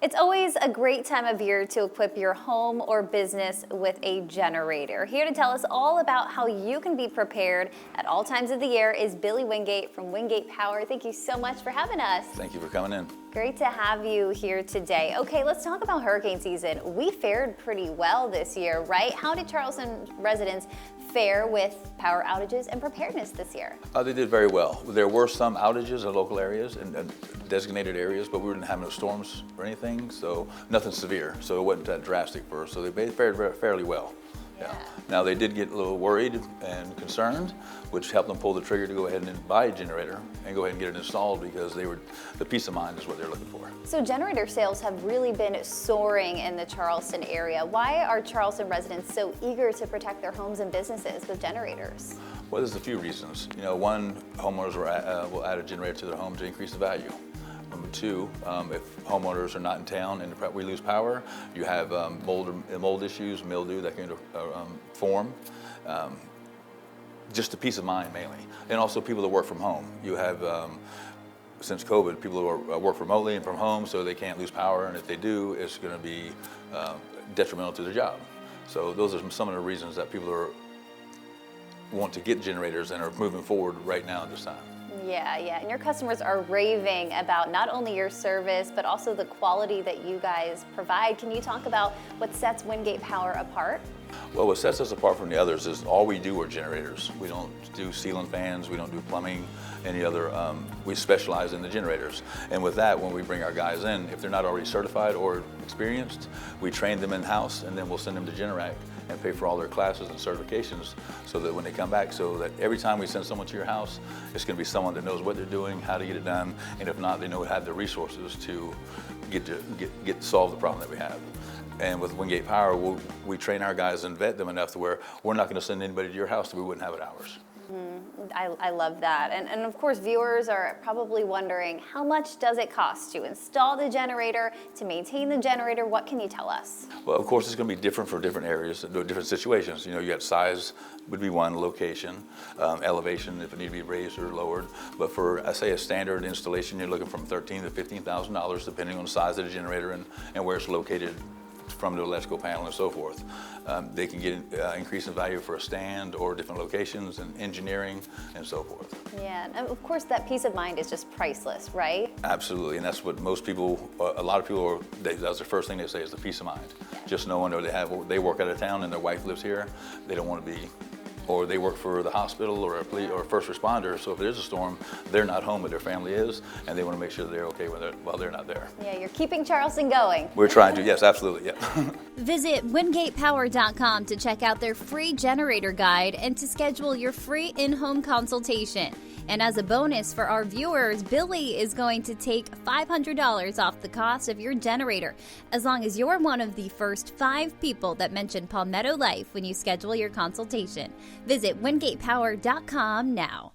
It's always a great time of year to equip your home or business with a generator. Here to tell us all about how you can be prepared at all times of the year is Billy Wingate from WingatePower. Thank you so much for having us. Thank you for coming in. Great to have you here today. Okay, let's talk about hurricane season. We fared pretty well this year, right? How did Charleston residents fare with power outages and preparedness this year? They did very well. There were some outages in local areas and designated areas, but we didn't have no storms or anything, so nothing severe. So it wasn't that drastic for us. So they fared fairly well. Yeah. Now they did get a little worried and concerned, which helped them pull the trigger to go ahead and buy a generator and go ahead and get it installed because the peace of mind is what they're looking for. So generator sales have really been soaring in the Charleston area. Why are Charleston residents so eager to protect their homes and businesses with generators? Well, there's a few reasons. One, homeowners will add a generator to their home to increase the value. Number two, if homeowners are not in town and we lose power, you have mold issues, mildew that can form. Just the peace of mind mainly. And also people that work from home. You have, since COVID, people who work remotely and from home, so they can't lose power, and if they do, it's going to be detrimental to their job. So those are some of the reasons that people want to get generators and are moving forward right now at this time. Yeah, and your customers are raving about not only your service, but also the quality that you guys provide. Can you talk about what sets WingatePower apart? Well, what sets us apart from the others is all we do are generators. We don't do ceiling fans, we don't do plumbing, any other, we specialize in the generators. And with that, when we bring our guys in, if they're not already certified or experienced, we train them in-house and then we'll send them to Generac and pay for all their classes and certifications so that when they come back, so that every time we send someone to your house, it's going to be someone that knows what they're doing, how to get it done, and if not, they know have the resources to solve the problem that we have. And with WingatePower, we train our guys and vet them enough to where we're not going to send anybody to your house that we wouldn't have at ours. I love that. And of course, viewers are probably wondering, how much does it cost to install the generator, to maintain the generator? What can you tell us? Well, of course, it's going to be different for different areas, different situations. You got size would be one, location, elevation if it need to be raised or lowered. But for, I say, a standard installation, you're looking from $13,000 to $15,000, depending on the size of the generator and where it's located from the electrical panel and so forth. They can get increase in value for a stand or different locations and engineering and so forth. Yeah, and of course that peace of mind is just priceless, right? Absolutely, and that's what most people, a lot of people, that's the first thing they say is the peace of mind. Yeah. Just knowing they work out of town and their wife lives here, they don't want to be, or they work for the hospital or a police or a first responder, so if there's a storm, they're not home, but their family is, and they want to make sure they're okay while they're not there. Yeah, you're keeping Charleston going. We're trying to, yes, absolutely, yeah. Visit WingatePower.com to check out their free generator guide and to schedule your free in-home consultation. And as a bonus for our viewers, Billy is going to take $500 off the cost of your generator, as long as you're one of the first 5 people that mention Palmetto Life when you schedule your consultation. Visit WingatePower.com now.